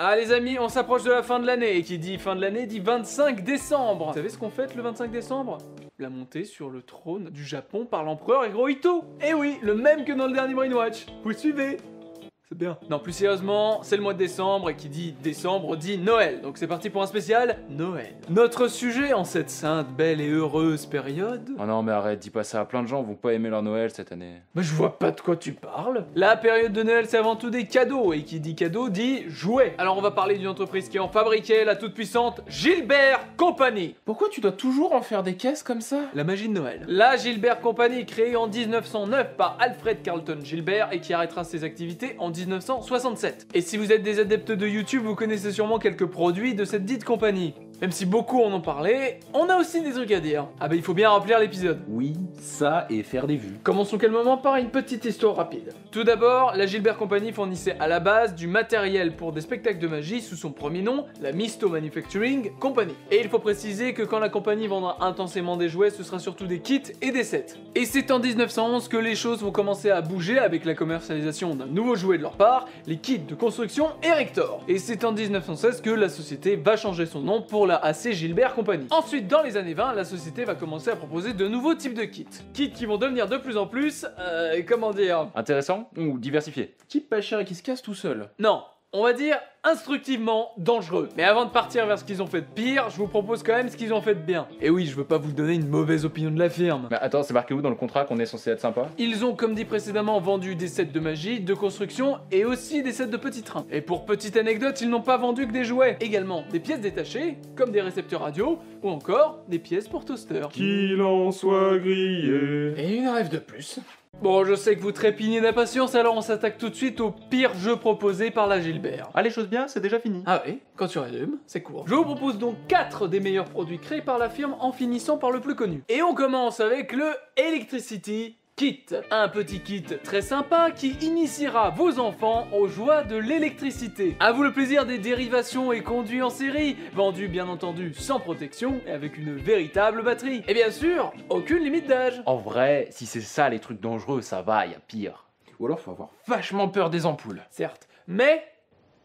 Ah les amis, on s'approche de la fin de l'année, et qui dit fin de l'année dit 25 décembre. Vous savez ce qu'on fête le 25 décembre? La montée sur le trône du Japon par l'empereur Hirohito. Eh oui, le même que dans le dernier Brainwatch. Vous suivez? C'est bien. Non, plus sérieusement, c'est le mois de décembre et qui dit décembre dit Noël. Donc c'est parti pour un spécial Noël. Notre sujet en cette sainte, belle et heureuse période... Oh non mais arrête, dis pas ça, plein de gens vont pas aimer leur Noël cette année. Bah je vois pas de quoi tu parles. La période de Noël c'est avant tout des cadeaux et qui dit cadeau dit jouets. Alors on va parler d'une entreprise qui en fabriquait, la toute puissante Gilbert Company. Pourquoi tu dois toujours en faire des caisses comme ça? La magie de Noël. La Gilbert Company, créée en 1909 par Alfred Carlton Gilbert et qui arrêtera ses activités en 1967. Et si vous êtes des adeptes de YouTube, vous connaissez sûrement quelques produits de cette dite compagnie. Même si beaucoup en ont parlé, on a aussi des trucs à dire. Ah bah il faut bien remplir l'épisode. Oui, ça et faire des vues. Commençons calmement par une petite histoire rapide. Tout d'abord, la Gilbert Company fournissait à la base du matériel pour des spectacles de magie sous son premier nom, la Misto Manufacturing Company. Et il faut préciser que quand la compagnie vendra intensément des jouets, ce sera surtout des kits et des sets. Et c'est en 1911 que les choses vont commencer à bouger avec la commercialisation d'un nouveau jouet de leur part, les kits de construction Erector. Et c'est en 1916 que la société va changer son nom pour la AC Gilbert Company. Ensuite, dans les années 20, la société va commencer à proposer de nouveaux types de kits. Kits qui vont devenir de plus en plus, comment dire... Intéressant ou diversifié? Type pas cher et qui se casse tout seul. Non, on va dire instructivement dangereux. Mais avant de partir vers ce qu'ils ont fait de pire, je vous propose quand même ce qu'ils ont fait de bien. Et oui, je veux pas vous donner une mauvaise opinion de la firme. Mais attends, c'est marqué où dans le contrat qu'on est censé être sympa? Ils ont, comme dit précédemment, vendu des sets de magie, de construction et aussi des sets de petits trains. Et pour petite anecdote, ils n'ont pas vendu que des jouets. Également des pièces détachées, comme des récepteurs radio, ou encore des pièces pour toaster. Qu'il en soit grillé. Et une rêve de plus. Bon, je sais que vous trépignez d'impatience, alors on s'attaque tout de suite au pire jeu proposé par la Gilbert. Ah les choses bien, c'est déjà fini. Ah oui, quand tu résumes, c'est court. Je vous propose donc 4 des meilleurs produits créés par la firme en finissant par le plus connu. Et on commence avec le Electricity Kit. Un petit kit très sympa qui initiera vos enfants aux joies de l'électricité. À vous le plaisir des dérivations et conduits en série, vendus bien entendu sans protection et avec une véritable batterie. Et bien sûr, aucune limite d'âge. En vrai, si c'est ça les trucs dangereux, ça va, y a pire. Ou alors faut avoir vachement peur des ampoules. Certes, mais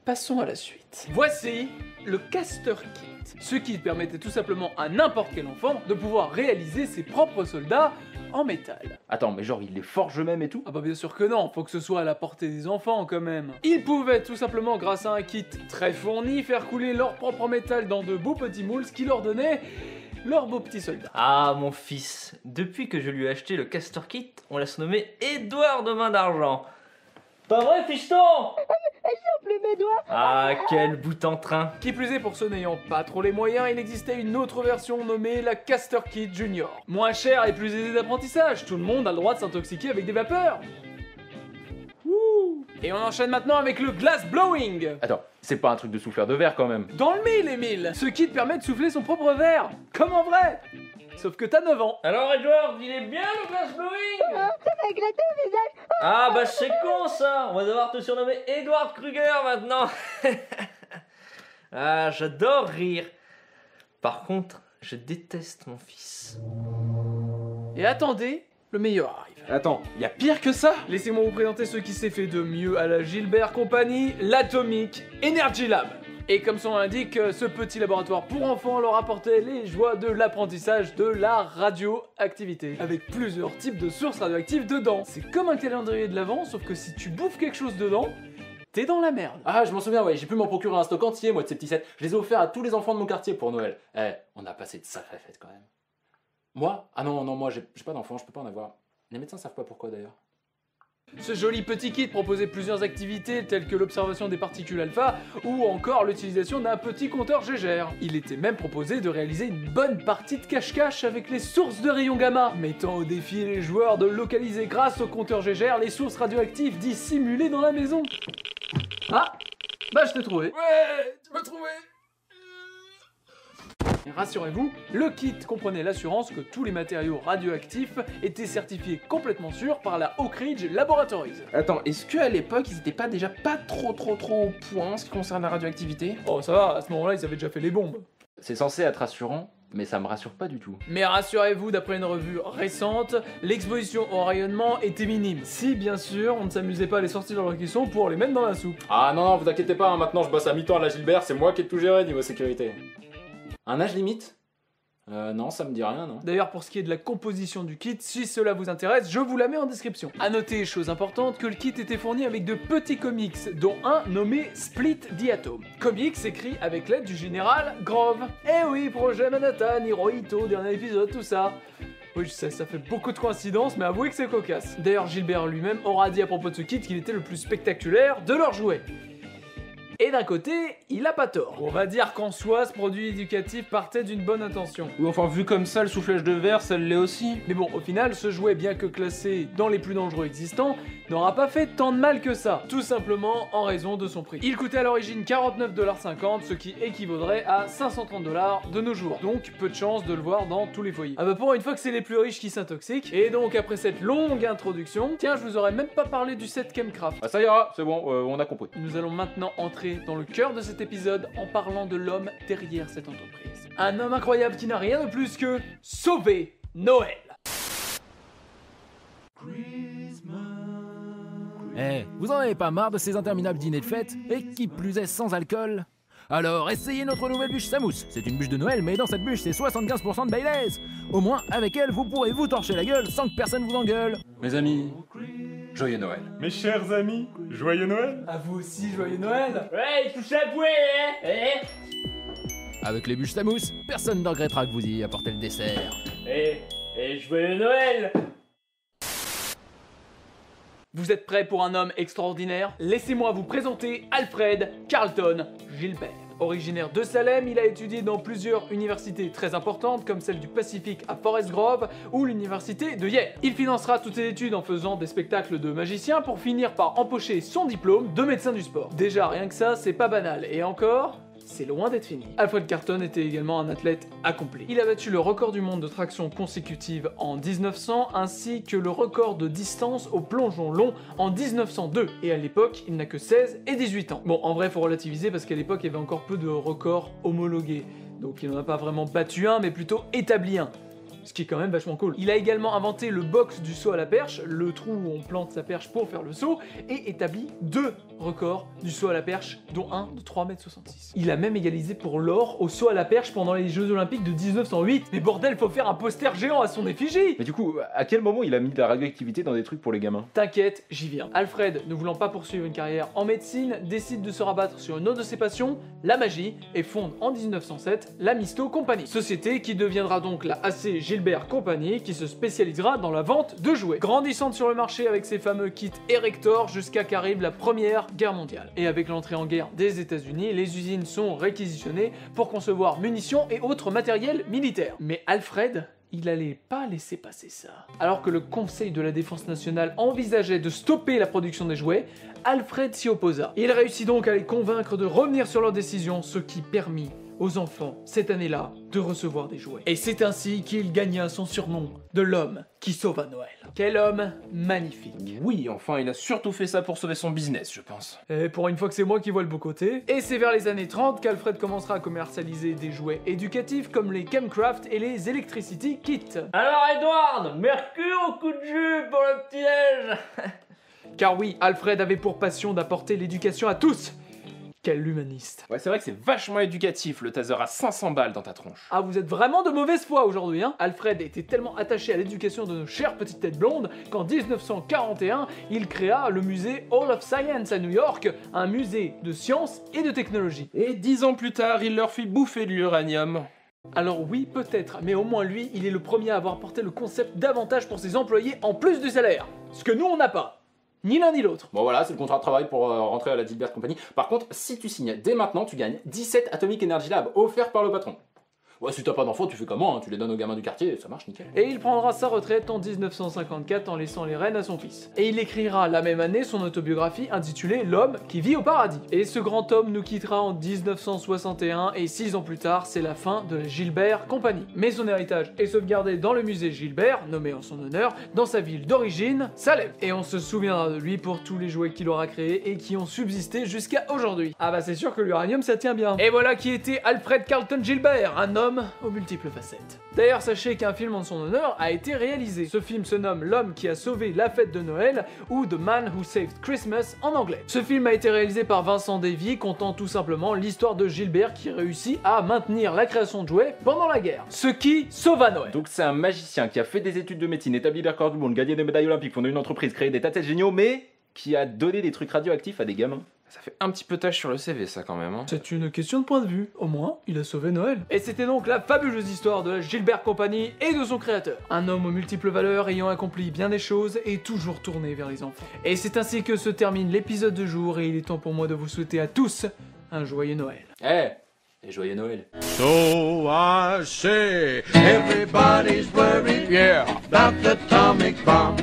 passons à la suite. Voici le Caster Kit. Ce kit permettait tout simplement à n'importe quel enfant de pouvoir réaliser ses propres soldats en métal. Attends, mais genre ils les forgent eux-mêmes et tout? Ah bah bien sûr que non, faut que ce soit à la portée des enfants quand même. Ils pouvaient tout simplement, grâce à un kit très fourni, faire couler leur propre métal dans de beaux petits moules, ce qui leur donnait leurs beaux petits soldats. Ah mon fils, depuis que je lui ai acheté le Caster Kit, on l'a surnommé Édouard de main d'argent. Pas vrai fiston? Plus mes doigts. Ah quel bout en train. Qui plus est, pour ceux n'ayant pas trop les moyens, il existait une autre version nommée la Caster Kit Junior. Moins chère et plus aisée d'apprentissage, tout le monde a le droit de s'intoxiquer avec des vapeurs. Wouh. Et on enchaîne maintenant avec le Glass Blowing. Attends, c'est pas un truc de souffleur de verre quand même. Dans le mille, Émile. Ce kit permet de souffler son propre verre, comme en vrai. Sauf que t'as 9 ans. Alors Edward, il est bien le glass blowing? Ça m'a éclaté au visage. Ah bah c'est con ça. On va devoir te surnommer Edward Kruger maintenant. Ah j'adore rire. Par contre, je déteste mon fils. Et attendez, le meilleur arrive. Attends, y a pire que ça? Laissez-moi vous présenter ce qui s'est fait de mieux à la Gilbert Company, l'Atomic Energy Lab. Et comme son nom l'indique, ce petit laboratoire pour enfants leur apportait les joies de l'apprentissage de la radioactivité, avec plusieurs types de sources radioactives dedans. C'est comme un calendrier de l'Avent, sauf que si tu bouffes quelque chose dedans, t'es dans la merde. Ah, je m'en souviens, ouais, j'ai pu m'en procurer un stock entier, moi, de ces petits sets. Je les ai offerts à tous les enfants de mon quartier pour Noël. Eh, on a passé de sacrées fêtes quand même. Moi? Ah non, moi, j'ai pas d'enfant, je peux pas en avoir. Les médecins savent pas pourquoi d'ailleurs. Ce joli petit kit proposait plusieurs activités telles que l'observation des particules alpha ou encore l'utilisation d'un petit compteur Gégère. Il était même proposé de réaliser une bonne partie de cache-cache avec les sources de rayons gamma, mettant au défi les joueurs de localiser grâce au compteur Gégère les sources radioactives dissimulées dans la maison. Ah, bah je t'ai trouvé. Ouais, tu m'as trouvé. Et rassurez-vous, le kit comprenait l'assurance que tous les matériaux radioactifs étaient certifiés complètement sûrs par la Oak Ridge Laboratories. Attends, est-ce qu'à l'époque, ils étaient pas déjà pas trop au point en ce qui concerne la radioactivité? Oh ça va, à ce moment-là ils avaient déjà fait les bombes. C'est censé être rassurant, mais ça me rassure pas du tout. Mais rassurez-vous, d'après une revue récente, l'exposition au rayonnement était minime. Si, bien sûr, on ne s'amusait pas à les sortir dans leur cuisson pour les mettre dans la soupe. Ah non, vous inquiétez pas, hein, maintenant je bosse à mi-temps à la Gilbert, c'est moi qui ai tout géré niveau sécurité. Un âge limite? Non, ça me dit rien, non. D'ailleurs, pour ce qui est de la composition du kit, si cela vous intéresse, je vous la mets en description. A noter, chose importante, que le kit était fourni avec de petits comics, dont un nommé Split the Atom. Comics écrit avec l'aide du général Grove. Eh oui, projet Manhattan, Hirohito, dernier épisode, tout ça. Oui, je sais, ça fait beaucoup de coïncidences, mais avouez que c'est cocasse. D'ailleurs, Gilbert lui-même aura dit à propos de ce kit qu'il était le plus spectaculaire de leurs jouets. Et d'un côté, il a pas tort. On va dire qu'en soi, ce produit éducatif partait d'une bonne intention. Oui, enfin, vu comme ça, le soufflage de verre, ça l'est aussi. Mais bon, au final, ce jouet, bien que classé dans les plus dangereux existants, n'aura pas fait tant de mal que ça. Tout simplement en raison de son prix. Il coûtait à l'origine 49,50$, ce qui équivaudrait à 530$ de nos jours. Donc, peu de chance de le voir dans tous les foyers. Ah bah pour une fois que c'est les plus riches qui s'intoxiquent. Et donc, après cette longue introduction, tiens, je vous aurais même pas parlé du set Chemcraft. Ah, ça ira, c'est bon, on a compris. Nous allons maintenant entrer dans le cœur de cet épisode en parlant de l'homme derrière cette entreprise. Un homme incroyable qui n'a rien de plus que sauver Noël. Eh, vous en avez pas marre de ces interminables dîners de fête, et qui plus est sans alcool? Alors essayez notre nouvelle bûche Samous. C'est une bûche de Noël, mais dans cette bûche c'est 75% de Baileys. Au moins, avec elle, vous pourrez vous torcher la gueule sans que personne vous engueule. Mes amis, joyeux Noël. Mes chers amis, joyeux Noël. À vous aussi, joyeux Noël. Ouais, touche la bouée, hein. Avec les bûches Samous, personne ne regrettera que vous y apportez le dessert. Joyeux Noël. Vous êtes prêts pour un homme extraordinaire? Laissez-moi vous présenter Alfred Carlton Gilbert. Originaire de Salem, il a étudié dans plusieurs universités très importantes comme celle du Pacifique à Forest Grove ou l'université de Yale. Il financera toutes ses études en faisant des spectacles de magicien pour finir par empocher son diplôme de médecin du sport. Déjà rien que ça, c'est pas banal. Et encore, c'est loin d'être fini. Alfred Carlton était également un athlète accompli. Il a battu le record du monde de traction consécutive en 1900 ainsi que le record de distance au plongeon long en 1902. Et à l'époque, il n'a que 16 et 18 ans. Bon, en vrai, faut relativiser parce qu'à l'époque, il y avait encore peu de records homologués. Donc il n'en a pas vraiment battu un, mais plutôt établi un. Ce qui est quand même vachement cool. Il a également inventé le box du saut à la perche, le trou où on plante sa perche pour faire le saut, et établi 2 records du saut à la perche, dont un de 3,66 m. Il a même égalisé pour l'or au saut à la perche pendant les Jeux Olympiques de 1908. Mais bordel, faut faire un poster géant à son effigie! Mais du coup, à quel moment il a mis de la radioactivité dans des trucs pour les gamins? T'inquiète, j'y viens. Alfred, ne voulant pas poursuivre une carrière en médecine, décide de se rabattre sur une autre de ses passions, la magie, et fonde en 1907 la Misto Company. Société qui deviendra donc la AC Gilbert Company, qui se spécialisera dans la vente de jouets. Grandissante sur le marché avec ses fameux kits Erector jusqu'à qu'arrive la Première Guerre mondiale. Et avec l'entrée en guerre des États-Unis, les usines sont réquisitionnées pour concevoir munitions et autres matériels militaires. Mais Alfred, il allait pas laisser passer ça. Alors que le Conseil de la Défense nationale envisageait de stopper la production des jouets, Alfred s'y opposa. Il réussit donc à les convaincre de revenir sur leur décision, ce qui permit aux enfants, cette année-là, de recevoir des jouets. Et c'est ainsi qu'il gagna son surnom de l'homme qui sauva Noël. Quel homme magnifique. Oui, enfin, il a surtout fait ça pour sauver son business, je pense. Et pour une fois que c'est moi qui vois le beau côté. Et c'est vers les années 30 qu'Alfred commencera à commercialiser des jouets éducatifs comme les Chemcraft et les Electricity Kits. Alors Edward, mercure au coup de jus pour le petit-déj. Car oui, Alfred avait pour passion d'apporter l'éducation à tous. Quel humaniste. Ouais, c'est vrai que c'est vachement éducatif, le taser à 500 balles dans ta tronche. Ah, vous êtes vraiment de mauvaise foi aujourd'hui, hein. Alfred était tellement attaché à l'éducation de nos chères petites têtes blondes qu'en 1941, il créa le musée Hall of Science à New York, un musée de science et de technologie. Et 10 ans plus tard, il leur fit bouffer de l'uranium. Alors oui, peut-être, mais au moins lui, il est le premier à avoir porté le concept d'avantage pour ses employés en plus du salaire. Ce que nous, on n'a pas. Ni l'un ni l'autre. Bon voilà, c'est le contrat de travail pour rentrer à la Gilbert Company. Par contre, si tu signes dès maintenant, tu gagnes 17 Atomic Energy Lab offerts par le patron. Ouais, si t'as pas d'enfants, tu fais comment hein, tu les donnes aux gamins du quartier, ça marche nickel. Et il prendra sa retraite en 1954 en laissant les rênes à son fils. Et il écrira la même année son autobiographie intitulée L'homme qui vit au paradis. Et ce grand homme nous quittera en 1961 et 6 ans plus tard, c'est la fin de la Gilbert Company. Mais son héritage est sauvegardé dans le musée Gilbert, nommé en son honneur, dans sa ville d'origine, Salem. Et on se souviendra de lui pour tous les jouets qu'il aura créés et qui ont subsisté jusqu'à aujourd'hui. Ah bah c'est sûr que l'uranium ça tient bien. Et voilà qui était Alfred Carlton Gilbert, un homme homme aux multiples facettes. D'ailleurs, sachez qu'un film en son honneur a été réalisé. Ce film se nomme L'homme qui a sauvé la fête de Noël, ou The Man Who Saved Christmas en anglais. Ce film a été réalisé par Vincent Davy, contant tout simplement l'histoire de Gilbert qui réussit à maintenir la création de jouets pendant la guerre. Ce qui sauva Noël. Donc c'est un magicien qui a fait des études de médecine, établi des records du monde, gagné des médailles olympiques, fondé une entreprise, créé des tas de têtes géniaux, mais qui a donné des trucs radioactifs à des gamins. Ça fait un petit peu tâche sur le CV, ça, quand même. Hein. C'est une question de point de vue. Au moins, il a sauvé Noël. Et c'était donc la fabuleuse histoire de la Gilbert Company et de son créateur. Un homme aux multiples valeurs ayant accompli bien des choses et toujours tourné vers les enfants. Et c'est ainsi que se termine l'épisode de jour et il est temps pour moi de vous souhaiter à tous un joyeux Noël. Et joyeux Noël. So I say, everybody's worried, about the atomic bomb,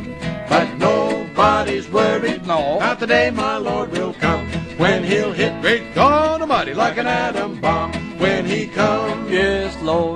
but nobody's worried, about the day my Lord will come, when he'll hit great God Almighty like an atom bomb, when he comes, Yes, Lord.